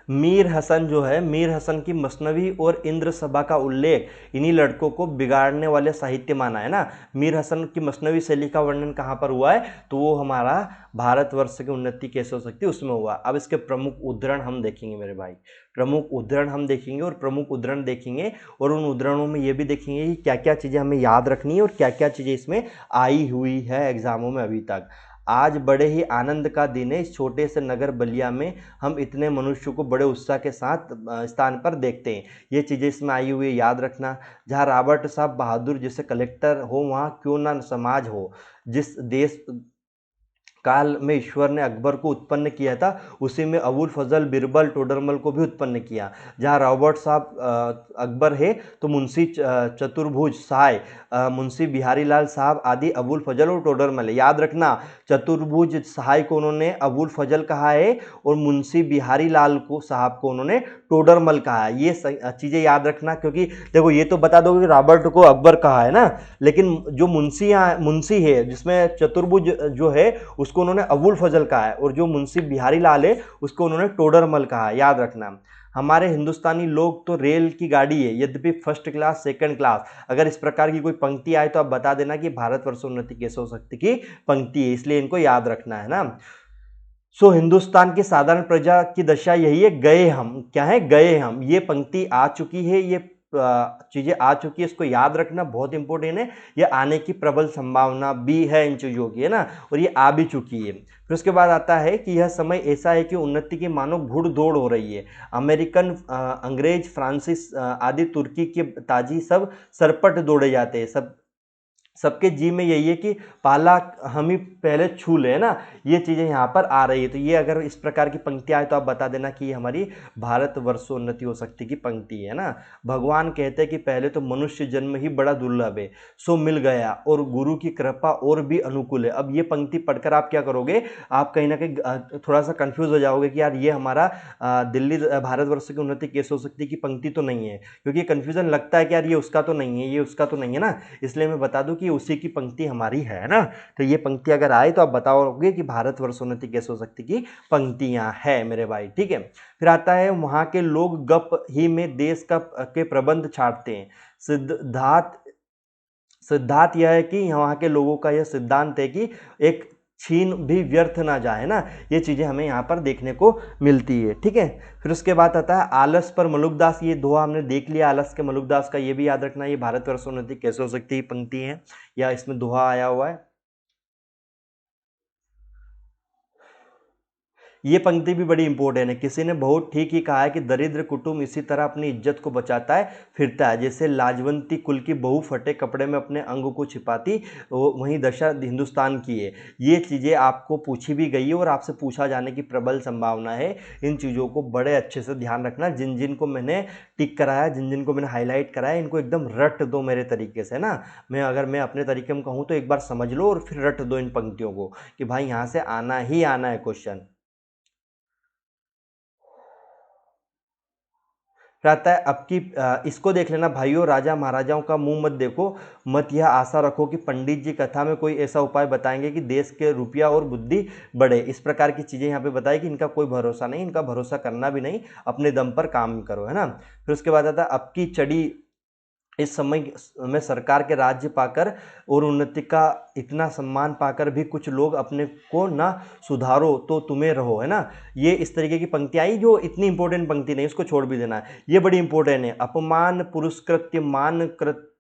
मीर हसन जो है, मीर हसन की मसनवी और इंद्र सभा का उल्लेख इन्हीं लड़कों को बिगाड़ने वाले साहित्य माना है ना। मीर हसन की मसनवी शैली का वर्णन कहाँ पर हुआ है? तो वो हमारा भारतवर्ष की उन्नति कैसे हो सकती है उसमें हुआ। अब इसके प्रमुख उद्धरण हम देखेंगे मेरे भाई, प्रमुख उद्धरण हम देखेंगे और प्रमुख उद्धरण देखेंगे, और उन उद्धरणों में ये भी देखेंगे कि क्या क्या चीज़ें हमें याद रखनी है और क्या क्या चीज़ें इसमें आई हुई है एग्जामों में अभी तक। आज बड़े ही आनंद का दिन है, इस छोटे से नगर बलिया में हम इतने मनुष्य को बड़े उत्साह के साथ स्थान पर देखते हैं। ये चीज़ें इसमें आई हुई है, याद रखना। जहाँ रॉबर्ट साहब बहादुर जैसे कलेक्टर हो, वहाँ क्यों ना समाज हो। जिस देश काल में ईश्वर ने अकबर को उत्पन्न किया था, उसी में अबुल फजल, बिरबल, टोडरमल को भी उत्पन्न किया। जहाँ रॉबर्ट साहब अकबर है, तो मुंशी चतुर्भुज सहाय मुंशी बिहारी लाल साहब आदि अबुल फजल और टोडरमल है। याद रखना, चतुर्भुज सहाय को उन्होंने अबुल फजल कहा है और मुंशी बिहारी लाल को साहब को उन्होंने टोडरमल कहा है। ये चीज़ें याद रखना, क्योंकि देखो ये तो बता दो कि रॉबर्ट को अकबर कहा है ना, लेकिन जो मुंशी है जिसमें चतुर्भुज जो है उसको उन्होंने अबुल फजल कहा है, और जो मुंशी बिहारी लाल है उसको उन्होंने टोडरमल कहा है। याद रखना। हमारे हिंदुस्तानी लोग तो रेल की गाड़ी है, यद्यपि फर्स्ट क्लास सेकंड क्लास। अगर इस प्रकार की कोई पंक्ति आए तो आप बता देना कि भारतवर्षोन्नति कैसे हो सकती की पंक्ति है, इसलिए इनको याद रखना है ना। हिंदुस्तान की साधारण प्रजा की दशा यही है, गए हम, क्या है? गए हम। ये पंक्ति आ चुकी है, ये चीजें आ चुकी है, इसको याद रखना, बहुत इंपॉर्टेंट है। ये आने की प्रबल संभावना भी है इन चीजों की, है ना, और ये आ भी चुकी है। फिर उसके बाद आता है कि यह समय ऐसा है कि उन्नति की मानो भूड़ दौड़ हो रही है। अमेरिकन, अंग्रेज, फ्रांसिस आदि तुर्की के ताजी सब सरपट दौड़े जाते हैं। सबके जी में यही है कि पाला हम ही पहले छू ले ना। ये चीज़ें यहाँ पर आ रही है, तो ये अगर इस प्रकार की पंक्ति आए तो आप बता देना कि ये हमारी भारतवर्षोन्नति हो सकती की पंक्ति है ना। भगवान कहते हैं कि पहले तो मनुष्य जन्म ही बड़ा दुर्लभ है, सो मिल गया और गुरु की कृपा और भी अनुकूल है। अब ये पंक्ति पढ़कर आप क्या करोगे? आप कहीं ना कहीं थोड़ा सा कंफ्यूज हो जाओगे कि यार ये हमारा दिल्ली भारतवर्ष की उन्नति कैसे हो सकती की पंक्ति तो नहीं है, क्योंकि कंफ्यूजन लगता है कि यार ये उसका तो नहीं है, ये उसका तो नहीं है ना। इसलिए मैं बता दूं कि उसी की पंक्ति हमारी है ना। तो ये पंक्ति अगर आए तो आप बताओगे कि भारतवर्षोन्नति कैसे हो सकती की पंक्तियां है मेरे भाई, ठीक है। फिर आता है, वहां के लोग गप ही में देश का के प्रबंध छाटते हैं। सिद्धांत यह है कि वहाँ के लोगों का यह सिद्धांत है कि एक छीन भी व्यर्थ ना जाए ना, ये चीज़ें हमें यहाँ पर देखने को मिलती है। ठीक है, फिर उसके बाद आता है आलस पर मलुकदास, ये दोहा हमने देख लिया आलस के मलुकदास का, ये भी याद रखना, ये भारतवर्षोन्नति कैसे हो सकती है पंक्ति है या इसमें दोहा आया हुआ है। ये पंक्ति भी बड़ी इंपॉर्टेंट है, किसी ने बहुत ठीक ही कहा है कि दरिद्र कुटुंब इसी तरह अपनी इज्जत को बचाता है फिरता है, जैसे लाजवंती कुल की बहू फटे कपड़े में अपने अंग को छिपाती, वहीं दशा हिंदुस्तान की है। ये चीज़ें आपको पूछी भी गई है और आपसे पूछा जाने की प्रबल संभावना है। इन चीज़ों को बड़े अच्छे से ध्यान रखना, जिन जिन को मैंने टिक कराया, जिन जिन को मैंने हाईलाइट कराया, इनको एकदम रट दो मेरे तरीके से ना। अगर मैं अपने तरीके में कहूँ तो एक बार समझ लो और फिर रट दो इन पंक्तियों को कि भाई यहाँ से आना ही आना है क्वेश्चन। रहता है अब की इसको देख लेना भाइयों, राजा महाराजाओं का मुंह मत देखो, मत यह आशा रखो कि पंडित जी कथा में कोई ऐसा उपाय बताएंगे कि देश के रुपया और बुद्धि बढ़े। इस प्रकार की चीज़ें यहाँ पे बताई कि इनका कोई भरोसा नहीं, इनका भरोसा करना भी नहीं, अपने दम पर काम करो, है ना। फिर उसके बाद आता है अब की चढ़ी इस समय में सरकार के राज्य पाकर और उन्नति का इतना सम्मान पाकर भी कुछ लोग अपने को ना सुधारो तो तुम्हें रहो, है ना। ये इस तरीके की पंक्ति आई जो इतनी इंपॉर्टेंट पंक्ति नहीं, उसको छोड़ भी देना है, ये बड़ी इंपॉर्टेंट है। अपमान पुरस्कृत्य मान कृत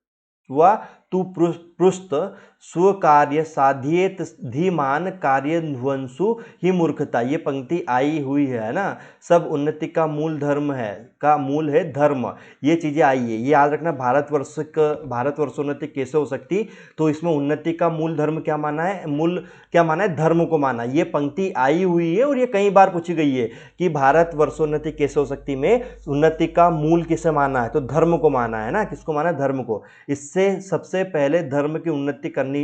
वा तू पृष्ठ स्वकार्य साधियेत धीमान कार्य ध्वंसु ही मूर्खता, ये पंक्ति आई हुई है ना। सब उन्नति का मूल धर्म है, का मूल है धर्म, ये चीज़ें आई है, ये याद रखना। भारतवर्षोन्नति कैसे हो सकती, तो इसमें उन्नति का मूल धर्म क्या माना है, मूल क्या माना है, धर्म को माना। ये पंक्ति आई हुई है और ये कई बार पूछी गई है कि भारतवर्षोन्नति कैसे हो सकती में उन्नति का मूल किसे माना है, तो धर्म को माना है ना। किसको माना है, धर्म को। इससे सबसे पहले धर्म की उन्नति करनी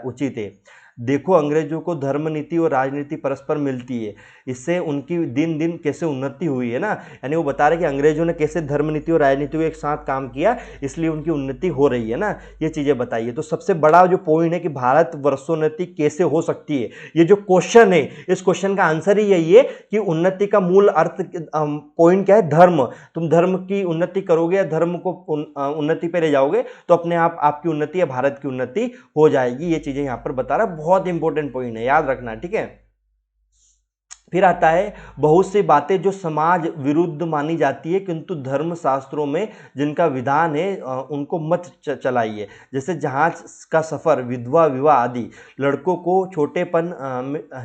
उचित है। देखो अंग्रेजों को धर्म नीति और राजनीति परस्पर मिलती है, इससे उनकी दिन दिन कैसे उन्नति हुई है ना। यानी वो बता रहे कि अंग्रेजों ने कैसे धर्म नीति और राजनीति को एक साथ काम किया, इसलिए उनकी उन्नति हो रही है ना, ये चीज़ें बताइए। तो सबसे बड़ा जो पॉइंट है कि भारत वर्षोन्नति कैसे हो सकती है, ये जो क्वेश्चन है, इस क्वेश्चन का आंसर ही यही है कि उन्नति का मूल अर्थ पॉइंट क्या है, धर्म। तुम धर्म की उन्नति करोगे या धर्म को उन्नति पे ले जाओगे तो अपने आप आपकी उन्नति या भारत की उन्नति हो जाएगी। ये चीजें यहां पर बता रहा, बहुत इंपॉर्टेंट पॉइंट है, याद रखना, ठीक है। फिर आता है बहुत सी बातें जो समाज विरुद्ध मानी जाती है किंतु धर्म शास्त्रों में जिनका विधान है उनको मत चलाइए, जैसे जहाज का सफर, विधवा विवाह आदि। लड़कों को छोटेपन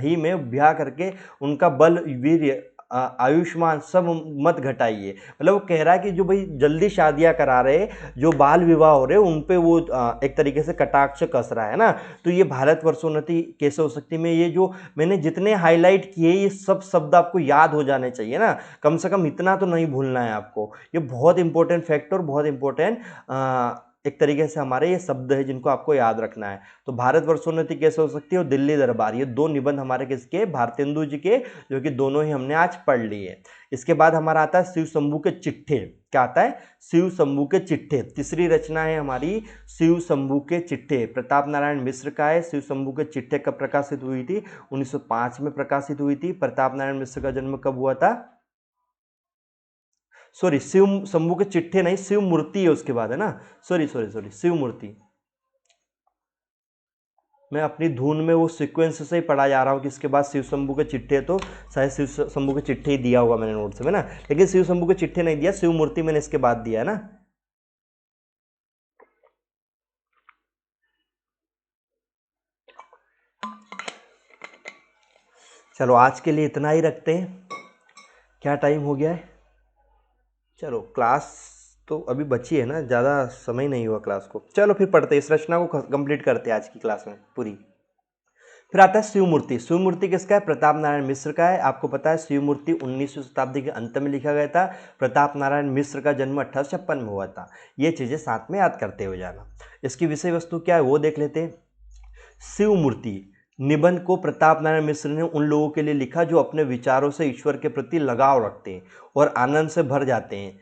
ही में ब्याह करके उनका बल वीर्य आयुष्मान सब मत घटाइए। मतलब वो कह रहा है कि जो भाई जल्दी शादियां करा रहे, जो बाल विवाह हो रहे, उन पे वो एक तरीके से कटाक्ष कस रहा है ना। तो ये भारत वर्षोन्नति कैसे हो सकती में, ये जो मैंने जितने हाईलाइट किए ये सब शब्द आपको याद हो जाने चाहिए ना, कम से कम इतना तो नहीं भूलना है आपको। ये बहुत इंपॉर्टेंट फैक्टर, बहुत इंपॉर्टेंट एक तरीके से हमारे ये शब्द है जिनको आपको याद रखना है। तो भारत वर्षोन्नति कैसे हो सकती है और दिल्ली दरबार, ये दो निबंध हमारे किसके, भारतेंदु जी के, जो कि दोनों ही हमने आज पढ़ लिए। इसके बाद हमारा आता है शिव शंभू के चिट्ठे। क्या आता है, शिव शंभू के चिट्ठे। तीसरी रचना है हमारी शिव शंभू के चिट्ठे, प्रताप नारायण मिश्र का है। शिव शंभू के चिट्ठे कब प्रकाशित हुई थी, 1905 में प्रकाशित हुई थी। प्रताप नारायण मिश्र का जन्म कब हुआ था, सॉरी शिव शंभू के चिट्ठे नहीं, शिव मूर्ति है उसके बाद, है ना। सॉरी सॉरी सॉरी, शिव मूर्ति। मैं अपनी धुन में वो सीक्वेंस से ही पढ़ा जा रहा हूँ कि इसके बाद शिव शंभू के चिट्ठे, तो शायद शिव शंभू के चिट्ठे ही दिया होगा मैंने नोट्स में ना, लेकिन शिव शंभू के चिट्ठे नहीं दिया, शिव मूर्ति मैंने इसके बाद दिया है ना। चलो आज के लिए इतना ही रखते हैं, क्या टाइम हो गया है। चलो क्लास तो अभी बची है ना, ज़्यादा समय नहीं हुआ क्लास को। चलो फिर पढ़ते हैं, इस रचना को कंप्लीट करते हैं आज की क्लास में पूरी। फिर आता है शिव मूर्ति। शिव मूर्ति किसका है, प्रताप नारायण मिश्र का है। आपको पता है शिव मूर्ति 19वीं शताब्दी के अंत में लिखा गया था। प्रताप नारायण मिश्र का जन्म 1856 में हुआ था। ये चीज़ें साथ में याद करते हुए जाना। इसकी विषय वस्तु क्या है वो देख लेते हैं। शिव मूर्ति निबंध को प्रताप नारायण मिश्र ने उन लोगों के लिए लिखा जो अपने विचारों से ईश्वर के प्रति लगाव रखते हैं और आनंद से भर जाते हैं।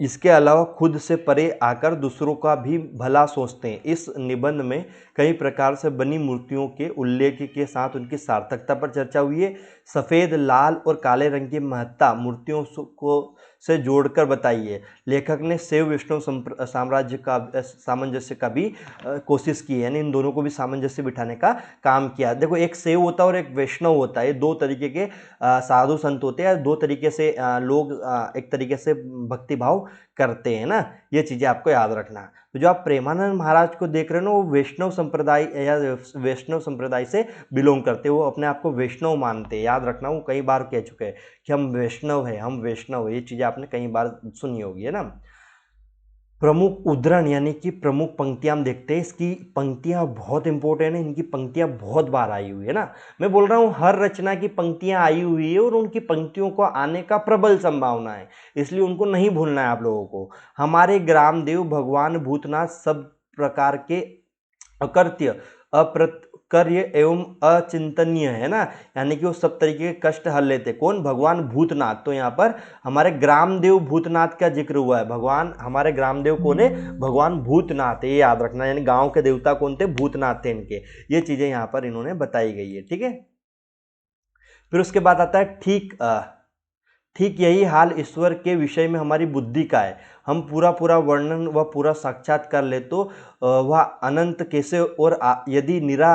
इसके अलावा खुद से परे आकर दूसरों का भी भला सोचते हैं। इस निबंध में कई प्रकार से बनी मूर्तियों के उल्लेख के साथ उनकी सार्थकता पर चर्चा हुई है। सफ़ेद, लाल और काले रंग की महत्ता मूर्तियों को से जोड़कर बताई है। लेखक ने शैव वैष्णव साम्राज्य का सामंजस्य का भी कोशिश की है, यानी इन दोनों को भी सामंजस्य बिठाने का काम किया। देखो, एक शैव होता है और एक वैष्णव होता है, ये दो तरीके के साधु संत होते हैं, दो तरीके से लोग एक तरीके से भक्ति भाव करते हैं ना, ये चीज़ें आपको याद रखना। तो जो आप प्रेमानंद महाराज को देख रहे हो ना, वो वैष्णव संप्रदाय या वैष्णव संप्रदाय से बिलोंग करते हैं, वो अपने आप को वैष्णव मानते हैं, याद रखना। वो कई बार कह चुके हैं कि हम वैष्णव हैं, हम वैष्णव हैं, ये चीज़ें आपने कई बार सुनी होगी, है ना। प्रमुख उद्धरण यानी कि प्रमुख पंक्तियां हम देखते हैं, इसकी पंक्तियां बहुत इंपॉर्टेंट है, इनकी पंक्तियां बहुत बार आई हुई है ना। मैं बोल रहा हूँ हर रचना की पंक्तियां आई हुई है और उनकी पंक्तियों को आने का प्रबल संभावना है, इसलिए उनको नहीं भूलना है आप लोगों को। हमारे ग्रामदेव भगवान भूतनाथ सब प्रकार के अकृत्य, अप्रत्कर्य एवं अचिंतनीय है ना, यानी कि वो सब तरीके के कष्ट हल लेते। कौन? भगवान भूतनाथ। तो यहाँ पर हमारे ग्रामदेव भूतनाथ का जिक्र हुआ है। भगवान हमारे ग्रामदेव कौन है? भगवान भूतनाथ है, ये याद रखना। यानी गांव के देवता कौन थे? भूतनाथ थे इनके। ये चीजें यहाँ पर इन्होंने बताई गई है, ठीक है। फिर उसके बाद आता है ठीक यही हाल ईश्वर के विषय में हमारी बुद्धि का है। हम पूरा पूरा वर्णन व पूरा साक्षात्कार ले तो वह अनंत कैसे और यदि निरा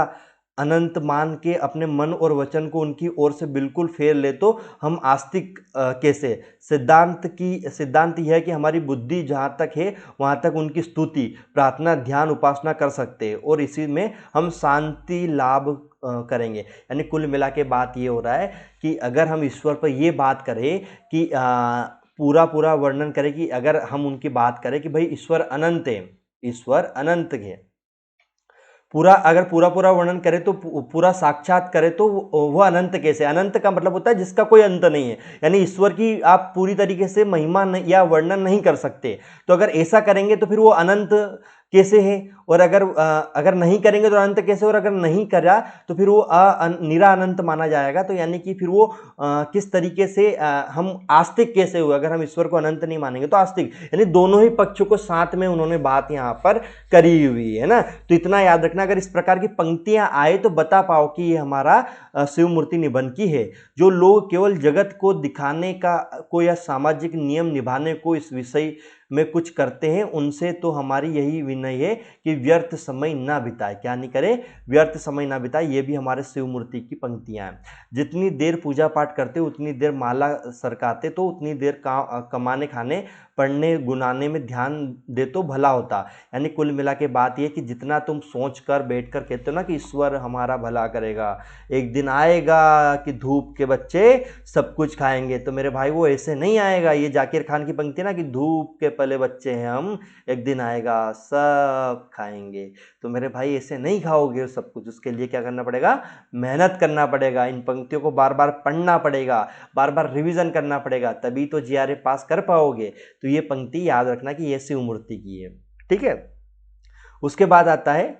अनंत मान के अपने मन और वचन को उनकी ओर से बिल्कुल फेर ले तो हम आस्तिक कैसे। सिद्धांत यह है कि हमारी बुद्धि जहाँ तक है वहाँ तक उनकी स्तुति, प्रार्थना, ध्यान, उपासना कर सकते हैं और इसी में हम शांति लाभ करेंगे। यानी कुल मिला के बात ये हो रहा है कि अगर हम ईश्वर पर ये बात करें कि पूरा पूरा वर्णन करें, कि अगर हम उनकी बात करें कि भाई ईश्वर अनंत है, ईश्वर अनंत है, अगर पूरा पूरा वर्णन करें तो पूरा साक्षात करें तो वो अनंत कैसे। अनंत का मतलब होता है जिसका कोई अंत नहीं है, यानी ईश्वर की आप पूरी तरीके से महिमा या वर्णन नहीं कर सकते। तो अगर ऐसा करेंगे तो फिर वो अनंत कैसे है, और अगर नहीं करेंगे तो अनंत कैसे, और अगर नहीं करा तो फिर वो निरा अनंत माना जाएगा। तो यानी कि फिर वो किस तरीके से हम आस्तिक कैसे हुए, अगर हम ईश्वर को अनंत नहीं मानेंगे तो आस्तिक। यानी दोनों ही पक्षों को साथ में उन्होंने बात यहाँ पर करी हुई है ना। तो इतना याद रखना, अगर इस प्रकार की पंक्तियां आए तो बता पाओ कि ये हमारा शिव मूर्ति निबंध की है। जो लोग केवल जगत को दिखाने का को या सामाजिक नियम निभाने को इस विषय में कुछ करते हैं, उनसे तो हमारी यही विनय है कि व्यर्थ समय ना बिताए। क्या नहीं करे? व्यर्थ समय ना बिताए। ये भी हमारे शिव मूर्ति की पंक्तियां हैं। जितनी देर पूजा पाठ करते उतनी देर माला सरकाते तो उतनी देर कमाने खाने पढ़ने गुनाने में ध्यान दे तो भला होता। यानी कुल मिला के बात ये कि जितना तुम सोच कर बैठ कर कहते हो ना कि ईश्वर हमारा भला करेगा, एक दिन आएगा कि धूप के बच्चे सब कुछ खाएंगे, तो मेरे भाई वो ऐसे नहीं आएगा। ये जाकिर खान की पंक्ति ना कि धूप के पले बच्चे हैं हम, एक दिन आएगा सब खाएंगे। तो मेरे भाई ऐसे नहीं खाओगे सब कुछ, उसके लिए क्या करना पड़ेगा? मेहनत करना पड़ेगा। इन पंक्तियों को बार बार पढ़ना पड़ेगा, बार बार रिवीजन करना पड़ेगा, तभी तो जीआरए पास कर पाओगे। तो ये पंक्ति याद रखना कि ये शिव मूर्ति की है, ठीक है। उसके बाद आता है,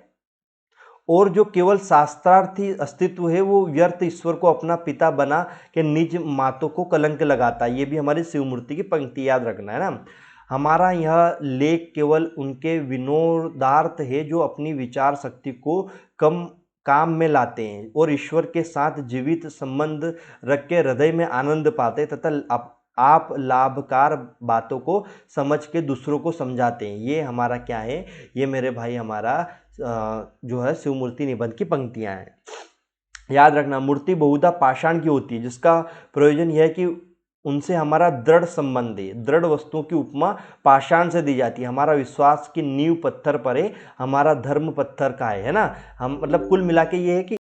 और जो केवल शास्त्रार्थी अस्तित्व है वो व्यर्थ ईश्वर को अपना पिता बना के निज मातों को कलंक लगाता है। ये भी हमारी शिव मूर्ति की पंक्ति, याद रखना है ना। हमारा यह लेख केवल उनके विनोदार्थ है जो अपनी विचार शक्ति को कम काम में लाते हैं और ईश्वर के साथ जीवित संबंध रख के हृदय में आनंद पाते तथा आप लाभकार बातों को समझ के दूसरों को समझाते हैं। ये हमारा क्या है? ये मेरे भाई हमारा जो है शिव मूर्ति निबंध की पंक्तियां हैं। याद रखना, मूर्ति बहुधा पाषाण की होती है, जिसका प्रयोजन यह है कि उनसे हमारा दृढ़ संबंध है। दृढ़ वस्तुओं की उपमा पाषाण से दी जाती है। हमारा विश्वास की नींव पत्थर पर है, हमारा धर्म पत्थर का है ना। हम मतलब कुल मिला के ये है कि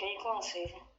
कई कौन से हैं?